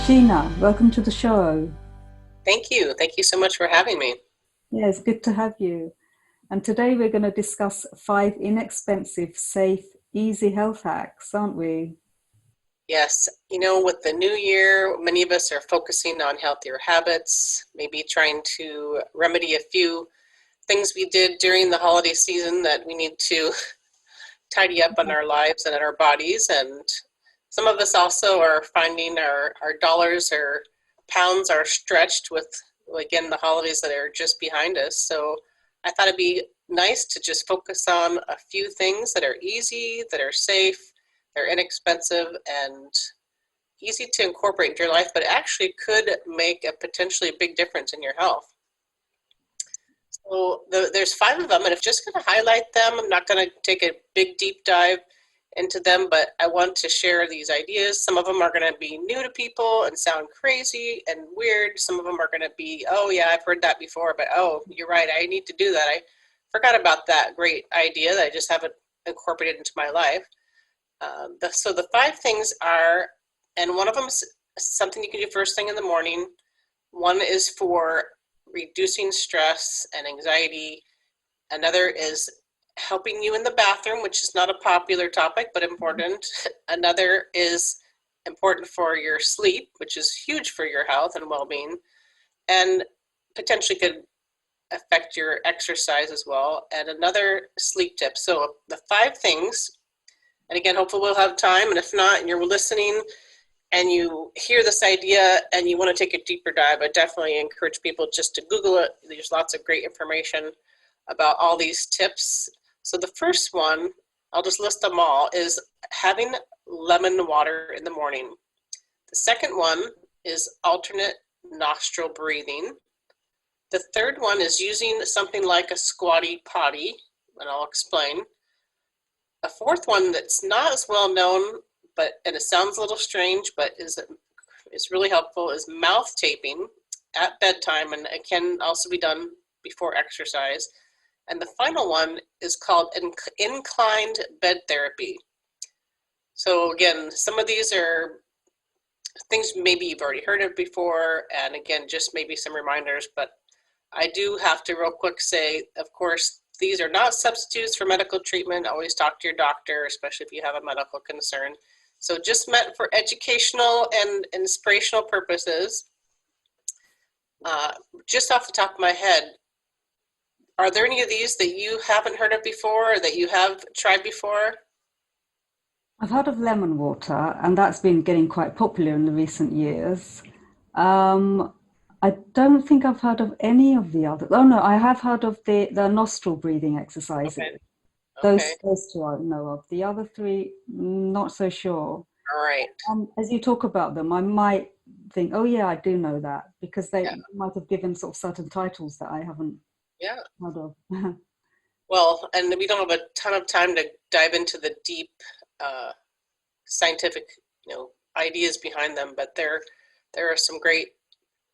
Sheena, welcome to the show. Thank you. Thank you so much for having me. Yeah, it's good to have you. And today we're going to discuss 5 inexpensive, safe, easy health hacks, aren't we? Yes, with the new year, many of us are focusing on healthier habits, maybe trying to remedy a few things we did during the holiday season that we need to tidy up in our lives and in our bodies. And some of us also are finding our dollars or pounds are stretched with, again, the holidays that are just behind us. So I thought it'd be nice to just focus on a few things that are easy, that are safe, they're inexpensive, and easy to incorporate into your life, but actually could make a potentially big difference in your health. So there's 5 of them, and I'm just going to highlight them. I'm not going to take a big deep dive into them, but I want to share these ideas. Some of them are going to be new to people and sound crazy and weird. Some of them are going to be, oh yeah, I've heard that before, but oh, you're right, I need to do that. I forgot about that great idea that I just haven't incorporated into my life. So the 5 things are, and one of them is something you can do first thing in the morning. One is for reducing stress and anxiety. Another is helping you in the bathroom, which is not a popular topic, but important. Another is important for your sleep, which is huge for your health and well-being, and potentially could affect your exercise as well. And another sleep tip. So the 5 things, and again, hopefully we'll have time, and if not, and you're listening and you hear this idea and you want to take a deeper dive, I definitely encourage people just to Google it. There's lots of great information about all these tips. So the first one, I'll just list them all, is having lemon water in the morning. The second one is alternate nostril breathing. The third one is using something like a Squatty potty, and I'll explain. A fourth one that's not as well known, and it sounds a little strange, but is really helpful, is mouth taping at bedtime, and it can also be done before exercise. And the final one is called inclined bed therapy. So again, some of these are things maybe you've already heard of before, and again, just maybe some reminders, but I do have to real quick say, of course, these are not substitutes for medical treatment. Always talk to your doctor, especially if you have a medical concern. So just meant for educational and inspirational purposes. Just off the top of my head, are there any of these that you haven't heard of before or that you have tried before? I've heard of lemon water, and that's been getting quite popular in the recent years. Um, I don't think I've heard of any of the others. Oh no, I have heard of the nostril breathing exercises. Okay, okay, Those two I know of. The other three, not so sure. all right. As you talk about them, I might think, oh yeah, I do know that because they Yeah, might have given sort of certain titles that I haven't yeah. heard of. Well, and we don't have a ton of time to dive into the deep uh, scientific, ideas behind them, but there are some great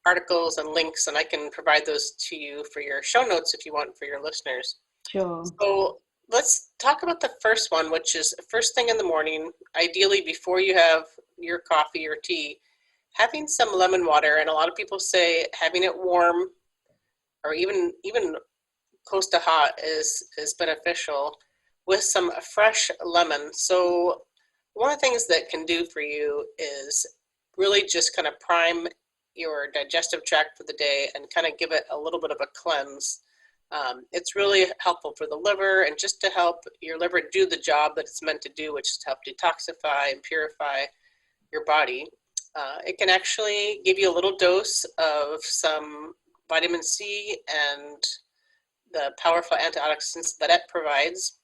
articles and links, and I can provide those to you for your show notes if you want for your listeners. Sure. So let's talk about the first one, which is first thing in the morning, ideally before you have your coffee or tea, having some lemon water. And a lot of people say having it warm or even close to hot is beneficial with some fresh lemon. So one of the things that can do for you is really just kind of prime your digestive tract for the day and kind of give it a little bit of a cleanse. It's really helpful for the liver and just to help your liver do the job that it's meant to do, which is to help detoxify and purify your body. It can actually give you a little dose of some vitamin C and the powerful antioxidants that it provides.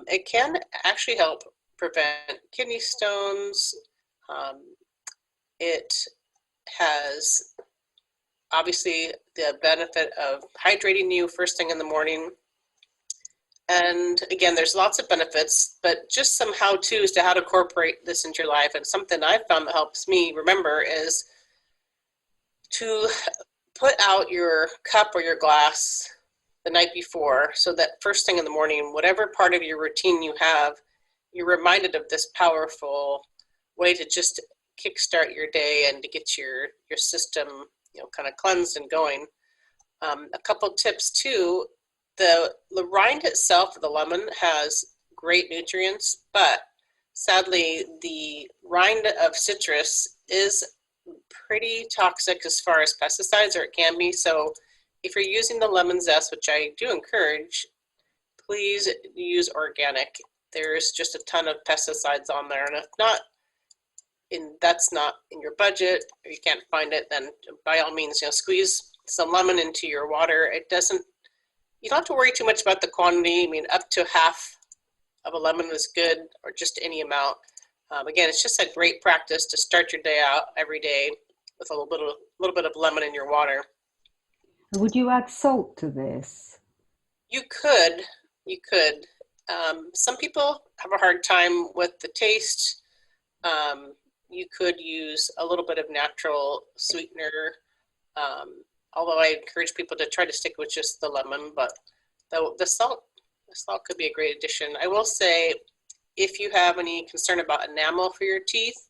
It can actually help prevent kidney stones. Um, it has obviously the benefit of hydrating you first thing in the morning. And again, there's lots of benefits, but just some how-tos to how to incorporate this into your life. And something I've found that helps me remember is to put out your cup or your glass the night before so that first thing in the morning, whatever part of your routine you have, you're reminded of this powerful way to just kickstart your day and to get your system, kind of cleansed and going. A couple tips too. The rind itself of the lemon has great nutrients, but sadly, the rind of citrus is pretty toxic as far as pesticides, or it can be. So if you're using the lemon zest, which I do encourage, please use organic. There's just a ton of pesticides on there, and if not, that's not in your budget, or you can't find it, then by all means, squeeze some lemon into your water. You don't have to worry too much about the quantity. I mean, up to half of a lemon is good, or just any amount. Again, it's just a great practice to start your day out every day with a little bit of lemon in your water. Would you add salt to this? You could. Some people have a hard time with the taste. You could use a little bit of natural sweetener, although I encourage people to try to stick with just the lemon, but the salt could be a great addition. I will say, if you have any concern about enamel for your teeth,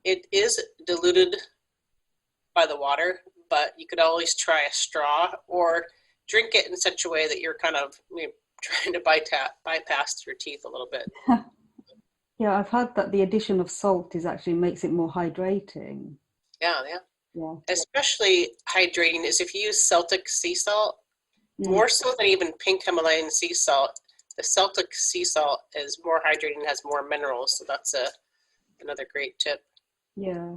it is diluted by the water, but you could always try a straw or drink it in such a way that you're kind of trying to bypass your teeth a little bit. Yeah, I've heard that the addition of salt actually makes it more hydrating. Yeah. Especially hydrating is if you use Celtic sea salt, more so than even pink Himalayan sea salt. The Celtic sea salt is more hydrating and has more minerals, so that's another great tip. Yeah.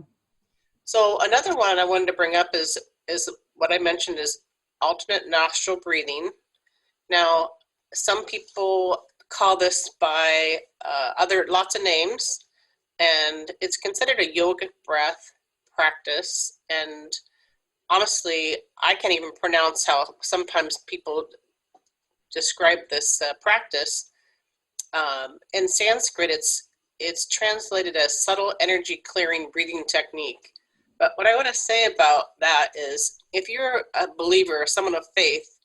So another one I wanted to bring up is what I mentioned is alternate nostril breathing. Now, some people call this by lots of names, and it's considered a yogic breath practice. And honestly, I can't even pronounce how sometimes people describe this practice. In Sanskrit, it's translated as subtle energy clearing breathing technique. But what I want to say about that is, if you're a believer or someone of faith,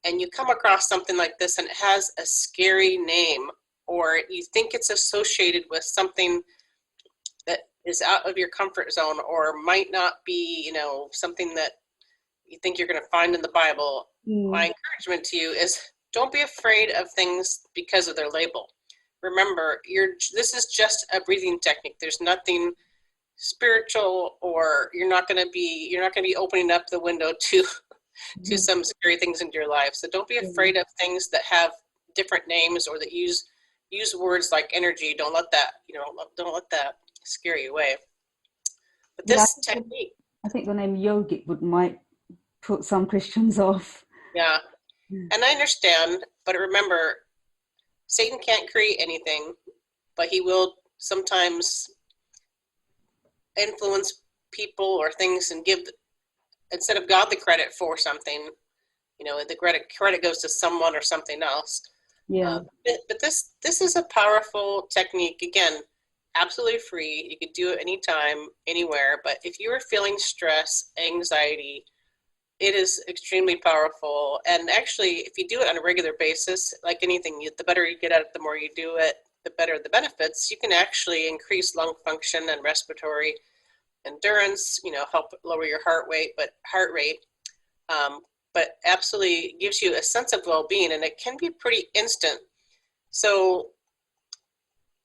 and you come across something like this and it has a scary name, or you think it's associated with something that is out of your comfort zone, or might not be, something that you think you're going to find in the Bible, my encouragement to you is, don't be afraid of things because of their label. Remember, this is just a breathing technique. There's nothing spiritual, or you're not going to be opening up the window to some scary things into your life. So don't be afraid of things that have different names, or that use words like energy. Don't let that scare you away. But this technique, I think the name yogic might put some Christians off. Yeah. And I understand, but remember, Satan can't create anything, but he will sometimes influence people or things and give, instead of God the credit for something, the credit goes to someone or something else. Yeah. But this is a powerful technique. Again, absolutely free. You could do it anytime, anywhere. But if you are feeling stress, anxiety, it is extremely powerful. And actually, if you do it on a regular basis, like anything, the better you get at it, the more you do it, the better the benefits. You can actually increase lung function and respiratory endurance, help lower your heart rate, but absolutely gives you a sense of well-being, and it can be pretty instant. So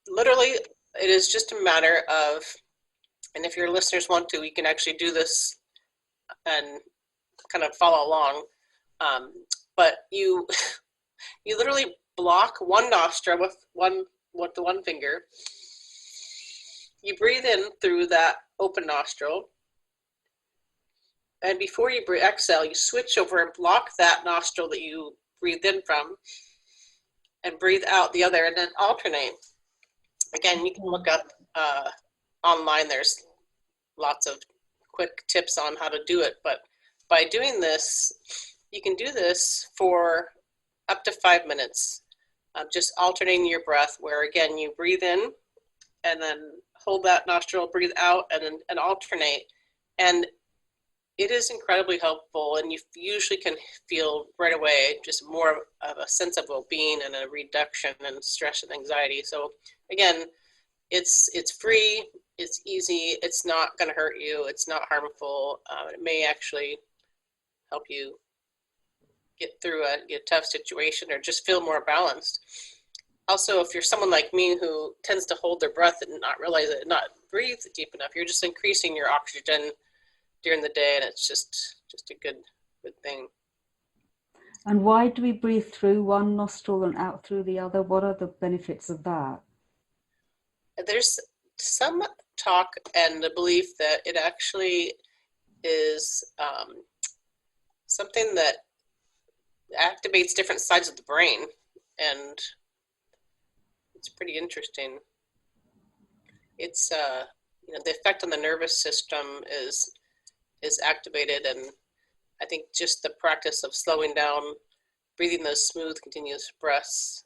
literally, it is just a matter of, and if your listeners want to, you can actually do this and kind of follow along. But you literally block one nostril with the one finger. You breathe in through that open nostril, and before you exhale, you switch over and block that nostril that you breathed in from, and breathe out the other, and then alternate. Again, you can look up online. There's lots of quick tips on how to do it, but by doing this, you can do this for up to 5 minutes, just alternating your breath, where again, you breathe in and then hold that nostril, breathe out, and alternate. And it is incredibly helpful, and you usually can feel right away just more of a sense of well-being and a reduction in stress and anxiety. So again, it's free. It's easy. It's not going to hurt you. It's not harmful. It may actually help you get through a tough situation or just feel more balanced. Also, if you're someone like me who tends to hold their breath and not realize it, not breathe deep enough, you're just increasing your oxygen during the day, and it's just a good thing. And why do we breathe through one nostril and out through the other? What are the benefits of that? There's some talk and the belief that it actually is something that activates different sides of the brain, and it's pretty interesting. It's the effect on the nervous system is activated, and I think just the practice of slowing down, breathing those smooth, continuous breaths,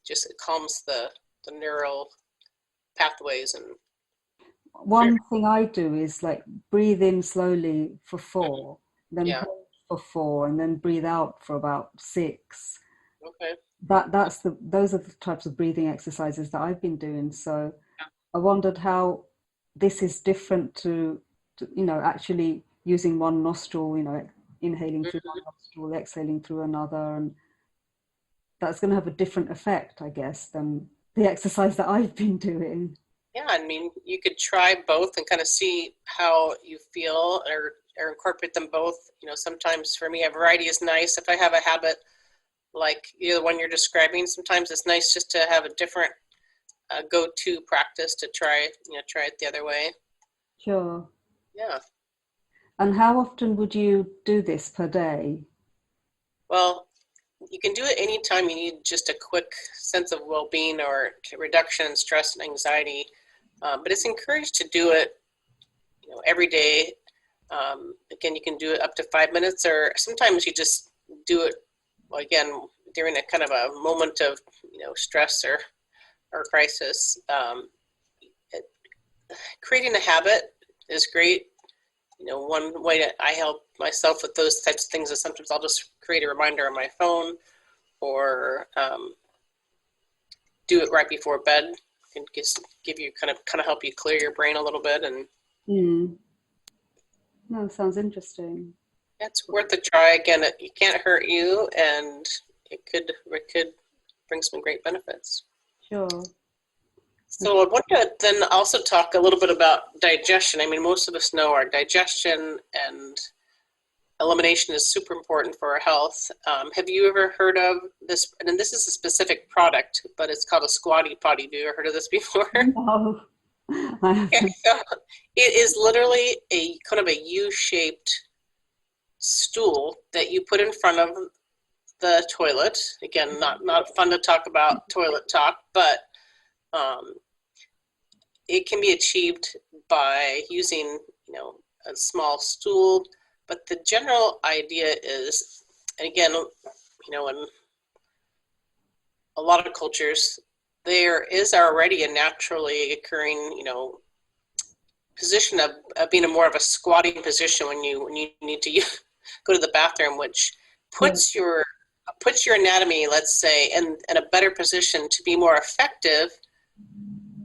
just it calms the neural pathways. And One thing I do is like breathe in slowly for 4, then yeah, hold for 4, and then breathe out for about 6. okay. Those are the types of breathing exercises that I've been doing. So I wondered how this is different to actually using one nostril, inhaling through one nostril, exhaling through another, and that's going to have a different effect, I guess, than the exercise that I've been doing. Yeah, I mean, you could try both and kind of see how you feel, or incorporate them both. Sometimes for me, a variety is nice. If I have a habit like the one you're describing, sometimes it's nice just to have a different go-to practice to try it the other way. Sure. Yeah. And how often would you do this per day? Well, you can do it anytime you need just a quick sense of well-being or reduction in stress and anxiety. But it's encouraged to do it, every day. Again, you can do it up to 5 minutes, or sometimes you just do it, well, again, during a kind of a moment of, stress or crisis. It, Creating a habit is great. One way that I help myself with those types of things is sometimes I'll just create a reminder on my phone, or do it right before bed. Can just give you kind of help you clear your brain a little bit, and Mm. No, sounds interesting. it's worth a try. Again, it can't hurt you, and it could bring some great benefits. Sure. So I want to then also talk a little bit about digestion. I mean, most of us know our digestion and elimination is super important for our health. Have you ever heard of this? And this is a specific product, but it's called a Squatty potty. Have you ever heard of this before? No, I Okay, haven't. so it is literally a kind of a U-shaped stool that you put in front of the toilet. Again, not fun to talk about toilet talk, but um, it can be achieved by using, a small stool. But the general idea is, and again, in a lot of cultures, there is already a naturally occurring, position of being a more of a squatting position when you need to go to the bathroom, which Yeah. puts your anatomy, let's say, in a better position to be more effective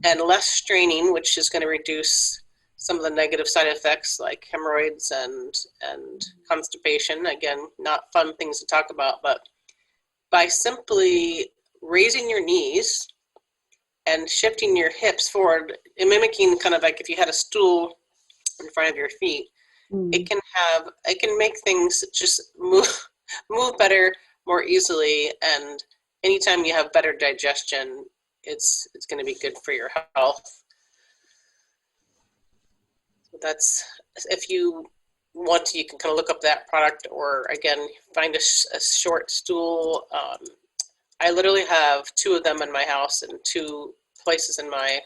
and less straining, which is going to reduce some of the negative side effects like hemorrhoids and constipation. Again, not fun things to talk about, but by simply raising your knees and shifting your hips forward and mimicking kind of like if you had a stool in front of your feet, it Mm. can make things just move better, more easily. And anytime you have better digestion, it's going to be good for your health. So that's, if you want to, you can kind of look up that product, or again, find a short stool. I literally have 2 of them in my house and 2 places in my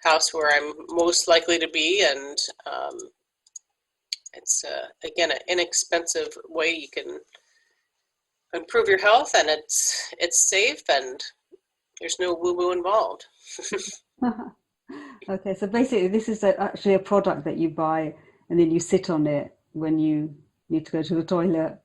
house where I'm most likely to be, and it's again an inexpensive way you can improve your health, and it's safe, and there's no woo-woo involved. Okay, so basically, this is actually a product that you buy and then you sit on it when you need to go to the toilet.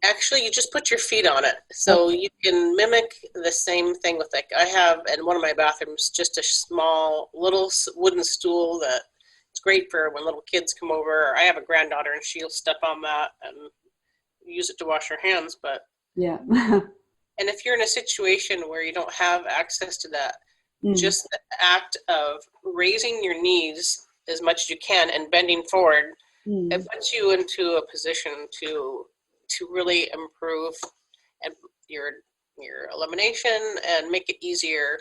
Actually, you just put your feet on it. So Okay. you can mimic the same thing with, like, I have in one of my bathrooms just a small little wooden stool that it's great for when little kids come over. I have a granddaughter and she'll step on that and use it to wash her hands. But, Yeah. and if you're in a situation where you don't have access to that, Mm, just the act of raising your knees as much as you can and bending forward, it mm. puts you into a position to really improve and your elimination and make it easier.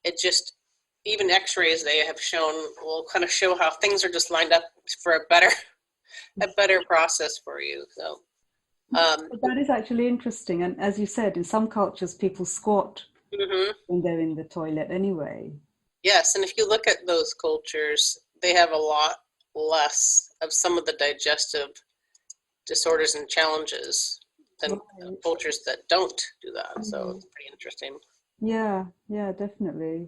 It just, even x-rays they have shown will kind of show how things are just lined up for a better process for you. So um, But that is actually interesting. And as you said, in some cultures, people squat mhm. when they're in the toilet anyway. Yes, and if you look at those cultures, they have a lot less of some of the digestive disorders and challenges than Right. cultures that don't do that. So Mm. it's pretty interesting. Yeah, yeah, definitely.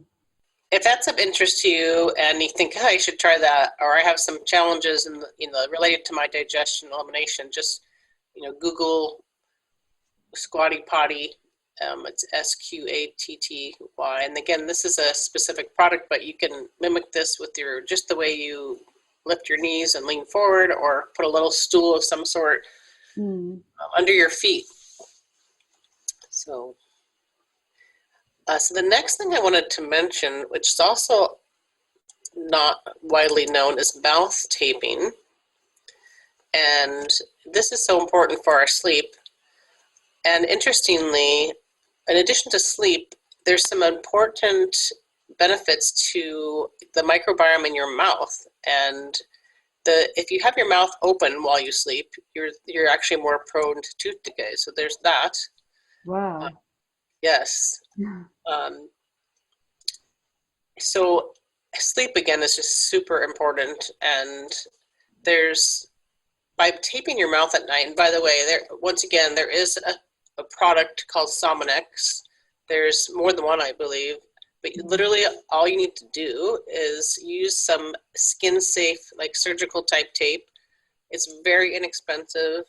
If that's of interest to you and you think, oh, I should try that, or I have some challenges related to my digestion elimination, just Google Squatty Potty. It's Squatty, and again, this is a specific product, but you can mimic this with just the way you lift your knees and lean forward, or put a little stool of some sort Mm. under your feet. So the next thing I wanted to mention, which is also not widely known, is mouth taping. And this is so important for our sleep. And interestingly, in addition to sleep, there's some important benefits to the microbiome in your mouth. And if you have your mouth open while you sleep, you're actually more prone to tooth decay. So there's that. Uh, Wow. yes. Um, so sleep again is just super important, and there's by taping your mouth at night. And by the way, once again there is a product called Sominex. There's more than one, I believe, but literally all you need to do is use some skin safe, like surgical type tape. It's very inexpensive,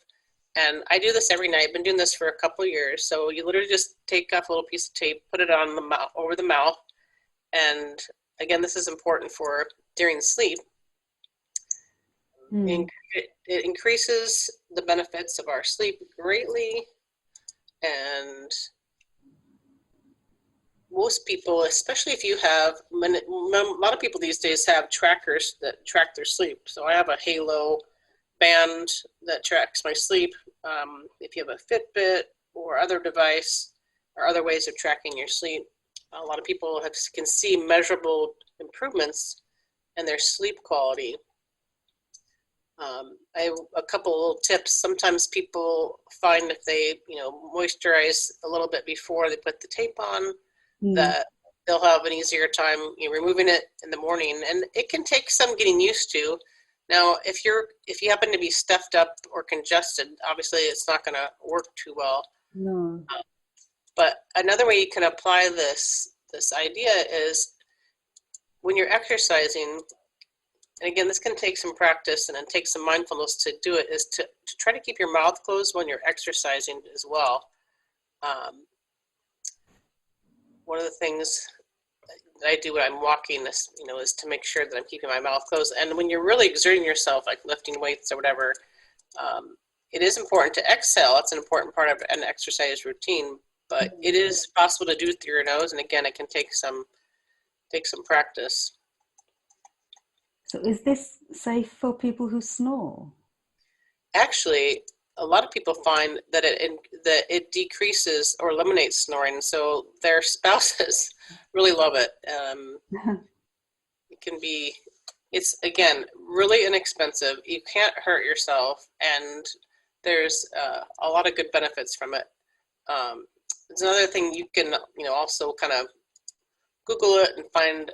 and I do this every night. I've been doing this for a couple of years. So you literally just take off a little piece of tape, put it on the mouth, over the mouth, and again, this is important for during sleep. Mm. It increases the benefits of our sleep greatly, and most people, especially if you have, a lot of people these days have trackers that track their sleep. So I have a Halo band that tracks my sleep. If you have a Fitbit or other device or other ways of tracking your sleep, a lot of people can see measurable improvements in their sleep quality. I have a couple little tips. Sometimes people find if they, moisturize a little bit before they put the tape on, Mm. that they'll have an easier time removing it in the morning. And it can take some getting used to. Now, if you happen to be stuffed up or congested, obviously it's not going to work too well. No. But another way you can apply this idea is when you're exercising. And again, this can take some practice and then take some mindfulness to do it, is to try to keep your mouth closed when you're exercising as well. Um, One of the things that I do when I'm walking is to make sure that I'm keeping my mouth closed. And when you're really exerting yourself, like lifting weights or whatever, um, it is important to exhale. That's an important part of an exercise routine, but it is possible to do through your nose. And again, it can take some practice. So is this safe for people who snore? Actually, a lot of people find that it decreases or eliminates snoring, so their spouses really love it. It can be, it's again really inexpensive. You can't hurt yourself, and there's a lot of good benefits from it. It's another thing you can also kind of Google it and find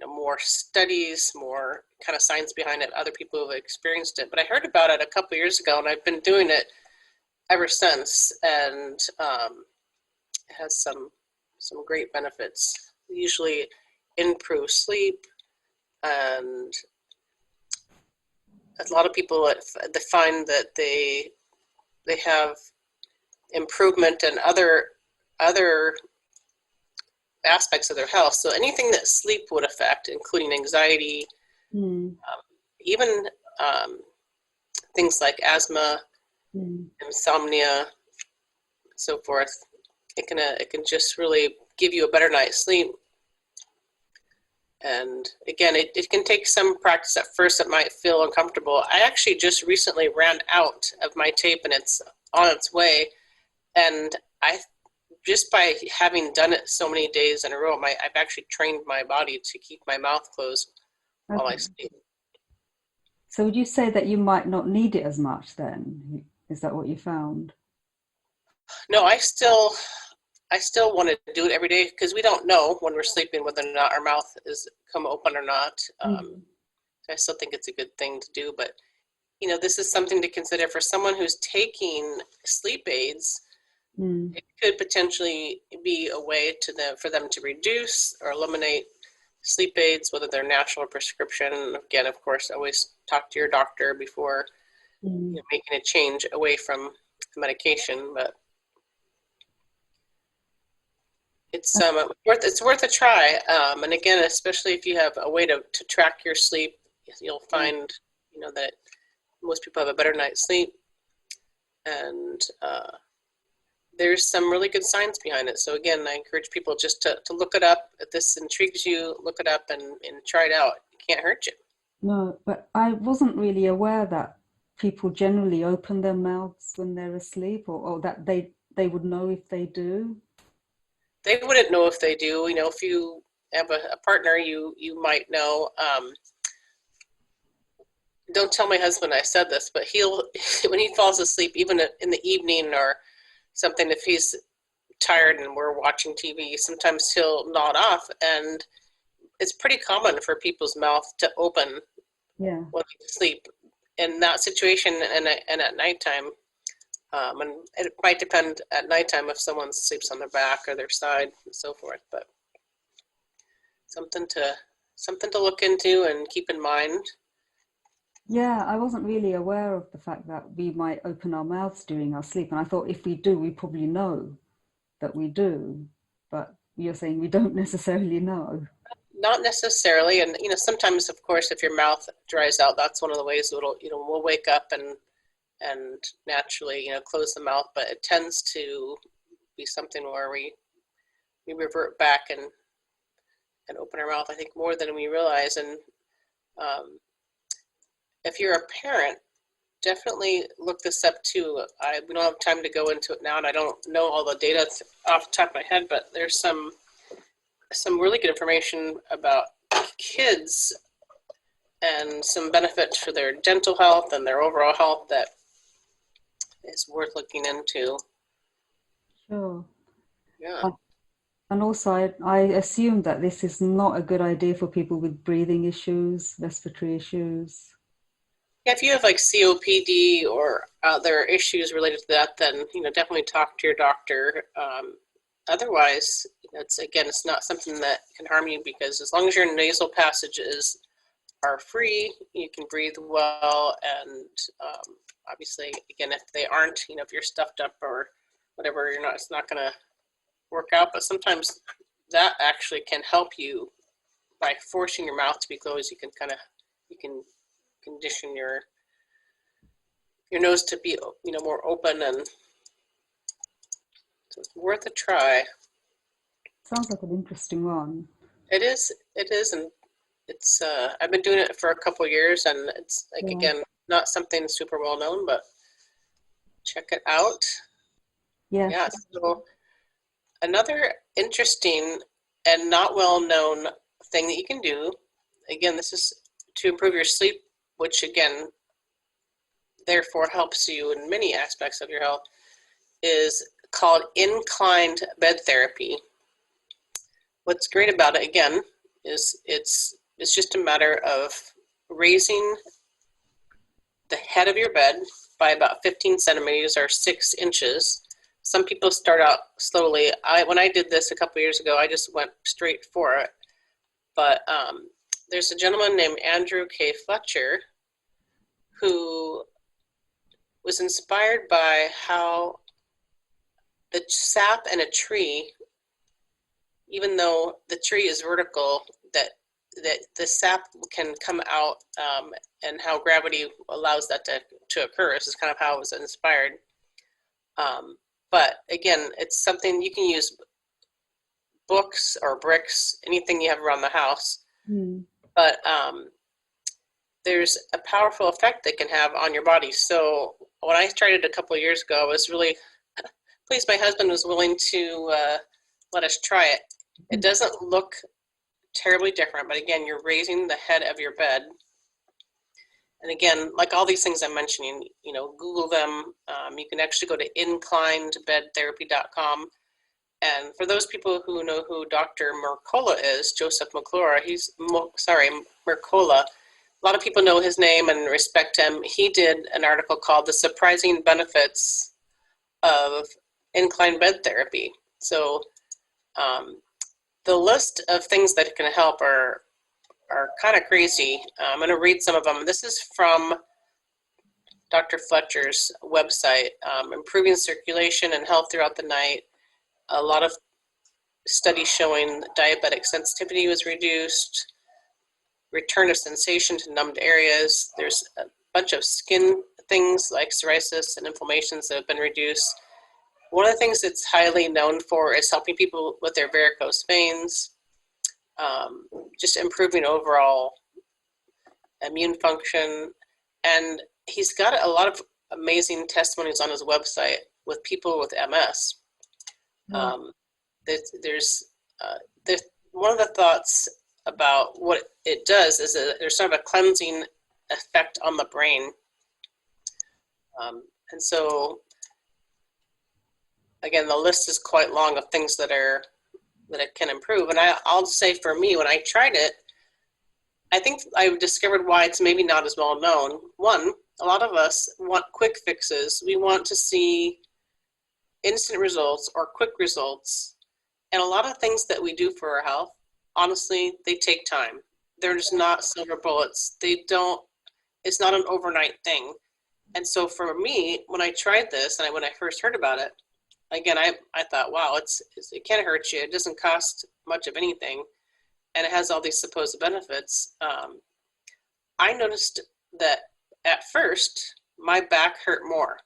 more studies, more kind of science behind it, other people who have experienced it. But I heard about it a couple years ago, and I've been doing it ever since, and it has some great benefits. Usually, improve sleep, and a lot of people that find that they have improvement in other aspects of their health. So anything that sleep would affect, including anxiety, Mm. even things like asthma, Mm. insomnia, so forth. It can just really give you a better night's sleep. And again, it can take some practice. At first it might feel uncomfortable. I actually just recently ran out of my tape and it's on its way. And I just by having done it so many days in a row, I've actually trained my body to keep my mouth closed while I Okay. sleep. So would you say that you might not need it as much then? Is that what you found? No, I still want to do it every day because we don't know when we're sleeping whether or not our mouth is come open or not. Mm. So I still think it's a good thing to do, but this is something to consider for someone who's taking sleep aids. Mm. It could potentially be a way for them to reduce or eliminate sleep aids, whether they're natural or prescription. Again, of course, always talk to your doctor before Mm. making a change away from medication. But it's worth a try. And again, especially if you have a way to track your sleep, you'll Yeah. find that most people have a better night's sleep, and there's some really good science behind it. So again, I encourage people just to look it up. If this intrigues you, look it up and try it out. It can't hurt you. No, but I wasn't really aware that people generally open their mouths when they're asleep, or that they would know if they do. They wouldn't know if they do. If you have a partner, you might know. Don't tell my husband I said this, but he'll when he falls asleep, even in the evening or something, if he's tired and we're watching TV, sometimes he'll nod off, and it's pretty common for people's mouth to open Yeah. when they sleep in that situation and at nighttime. And it might depend at nighttime if someone sleeps on their back or their side and so forth, but something to look into and keep in mind. Yeah, I wasn't really aware of the fact that we might open our mouths during our sleep, and I thought if we do, we probably know that we do, but you're saying we don't necessarily know. Not necessarily, and sometimes, of course, if your mouth dries out, that's one of the ways we'll wake up and naturally close the mouth, but it tends to be something where we revert back and open our mouth, I think, more than we realize. And um, if you're a parent, definitely look this up too. We don't have time to go into it now, and I don't know all the data off the top of my head, but there's some really good information about kids and some benefits for their dental health and their overall health that is worth looking into. Sure. Yeah. Uh, And also, I assume that this is not a good idea for people with breathing issues, respiratory issues. Yeah, if you have like COPD or other issues related to that, then definitely talk to your doctor. Otherwise, it's not something that can harm you, because as long as your nasal passages are free, you can breathe well. And obviously, again, if they aren't, if you're stuffed up or whatever, it's not going to work out. But sometimes that actually can help you by forcing your mouth to be closed. You can condition your nose to be more open, and so it's worth a try. Sounds like an interesting one. It is, and it's I've been doing it for a couple of years, and it's like, Yeah. again, not something super well known, but check it out. Yeah, Yes. so another interesting and not well known thing that you can do, again, this is to improve your sleep, which again therefore helps you in many aspects of your health, is called inclined bed therapy. What's great about it, again, is it's just a matter of raising the head of your bed by about 15 centimeters or 6 inches. Some people start out slowly. When I did this a couple years ago, I just went straight for it. But there's a gentleman named Andrew K. Fletcher who was inspired by how the sap in a tree, even though the tree is vertical, that the sap can come out, and how gravity allows that to occur. This is kind of how it was inspired. But again, it's something you can use books or bricks, anything you have around the house. But there's a powerful effect they can have on your body. So when I tried it a couple of years ago, I was really pleased my husband was willing to let us try it. It doesn't look terribly different, but again, you're raising the head of your bed. And again, like all these things I'm mentioning, Google them. You can actually go to inclinedbedtherapy.com. And for those people who know who Dr. Mercola is, Joseph Mercola, Mercola, a lot of people know his name and respect him. He did an article called The Surprising Benefits of Inclined Bed Therapy. So the list of things that can help are kind of crazy. I'm going to read some of them. This is from Dr. Fletcher's website, improving circulation and health throughout the night. A lot of studies showing diabetic sensitivity was reduced, return of sensation to numbed areas. There's a bunch of skin things like psoriasis and inflammations that have been reduced. One of the things it's highly known for is helping people with their varicose veins, just improving overall immune function. And he's got a lot of amazing testimonies on his website with people with MS. There's one of the thoughts about what it does is that there's sort of a cleansing effect on the brain. And so, again, the list is quite long of things that it can improve. And I'll say for me, when I tried it, I think I discovered why it's maybe not as well known. One, a lot of us want quick fixes. We want to see instant results or quick results. And a lot of things that we do for our health, honestly, they take time. They're just not silver bullets. It's not an overnight thing. And so for me, when I tried this and when I first heard about it, again, I thought, wow, it can't hurt you. It doesn't cost much of anything. And it has all these supposed benefits. I noticed that at first, my back hurt more.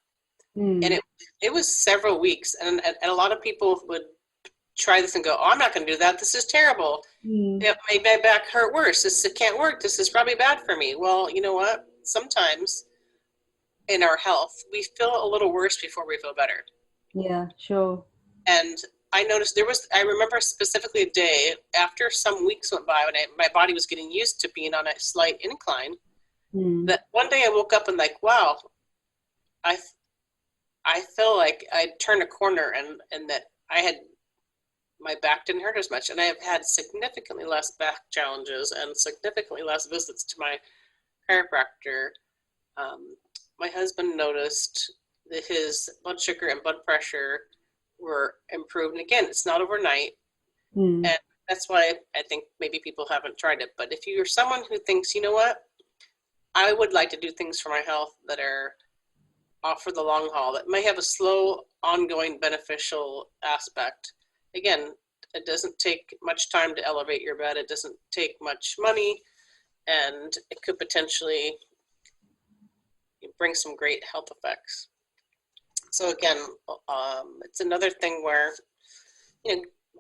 And it was several weeks. And a lot of people would try this and go, oh, I'm not going to do that. This is terrible. It made my back hurt worse. It can't work. This is probably bad for me. Well, you know what? Sometimes in our health, we feel a little worse before we feel better. Yeah, sure. And I noticed I remember specifically a day after some weeks went by when my body was getting used to being on a slight incline, that one day I woke up and like, wow, I feel like I'd turned a corner and that my back didn't hurt as much. And I have had significantly less back challenges and significantly less visits to my chiropractor. My husband noticed that his blood sugar and blood pressure were improved. And again, it's not overnight. And that's why I think maybe people haven't tried it. But if you're someone who thinks, you know what, I would like to do things for my health that are off for the long haul, that may have a slow, ongoing, beneficial aspect. Again, it doesn't take much time to elevate your bed. It doesn't take much money, and it could potentially bring some great health effects. So again, it's another thing where,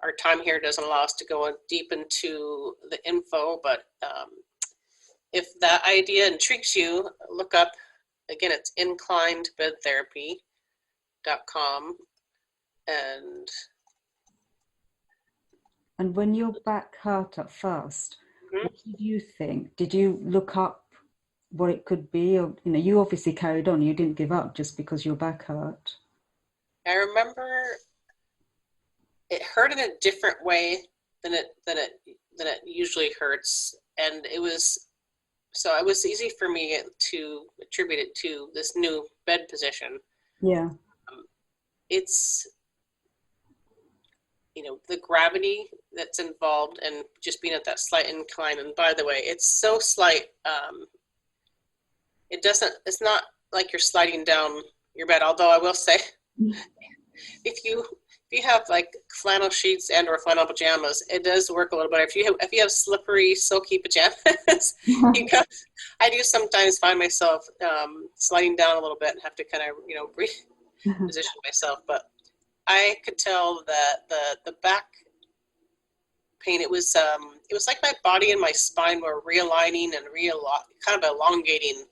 our time here doesn't allow us to go deep into the info, but if that idea intrigues you, look up, again, it's inclinedbedtherapy.com. And when your back hurt at first, what did you think? Did you look up what it could be? Or, you obviously carried on. You didn't give up just because your back hurt. I remember it hurt in a different way than it usually hurts, and it was easy for me to attribute it to this new bed position. Yeah. It's the gravity that's involved and just being at that slight incline. And by the way, it's so slight. It's not like you're sliding down your bed, although I will say if you have like flannel sheets and or flannel pajamas, it does work a little better. If you have slippery, silky pajamas, I do sometimes find myself sliding down a little bit and have to kind of reposition myself. But I could tell that the back pain, it was like my body and my spine were realigning and kind of elongating,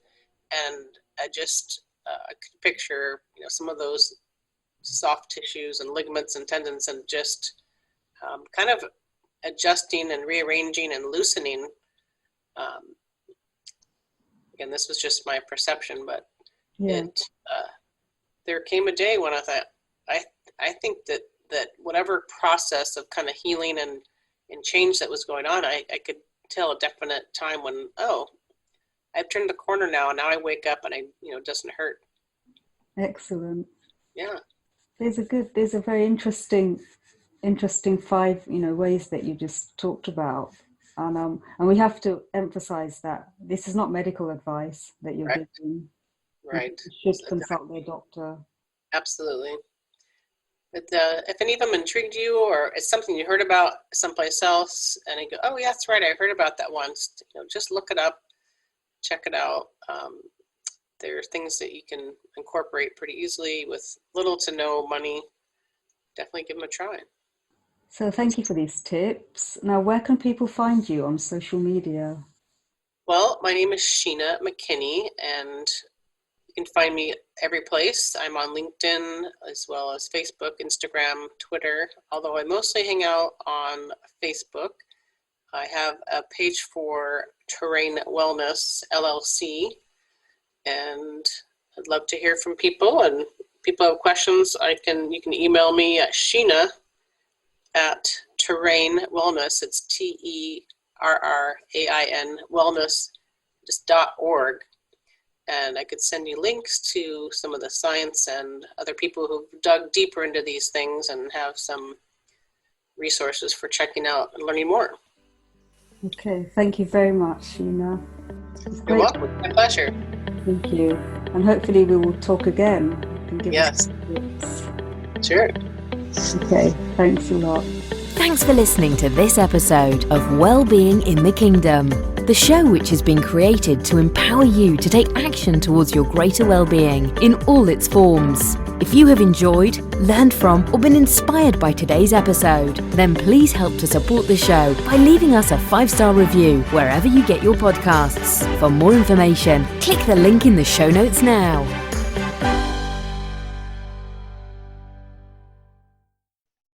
and I just I could picture some of those soft tissues and ligaments and tendons and just kind of adjusting and rearranging and loosening. Again, this was just my perception, but there came a day when I thought, I think that whatever process of kind of healing and change that was going on, I could tell a definite time when, I've turned the corner now, and now I wake up and it doesn't hurt. Excellent. Yeah. There's a very interesting 5 ways that you just talked about, and we have to emphasize that this is not medical advice that you're giving. Right. You should consult their doctor. Absolutely. But if any of them intrigued you, or it's something you heard about someplace else, and you go, oh yeah, that's right, I heard about that once. Just look it up, check it out. There are things that you can incorporate pretty easily with little to no money. Definitely give them a try. So thank you for these tips. Now, where can people find you on social media? Well, my name is Sheena McKinney, and you can find me every place. I'm on LinkedIn as well as Facebook, Instagram, Twitter, although I mostly hang out on Facebook. I have a page for Terrain Wellness, LLC, and I'd love to hear from people. And if people have questions, you can email me at Sheena at Terrain Wellness. It's TERRAIN Wellness, just .org. And I could send you links to some of the science and other people who've dug deeper into these things and have some resources for checking out and learning more. Okay, thank you very much, Sheena. You're welcome. My pleasure. Thank you. And hopefully we will talk again and give us tips. Sure. Okay, thanks a lot. Thanks for listening to this episode of Wellbeing in the Kingdom, the show which has been created to empower you to take action towards your greater well-being in all its forms. If you have enjoyed, learned from, or been inspired by today's episode, then please help to support the show by leaving us a 5-star review wherever you get your podcasts. For more information, click the link in the show notes now.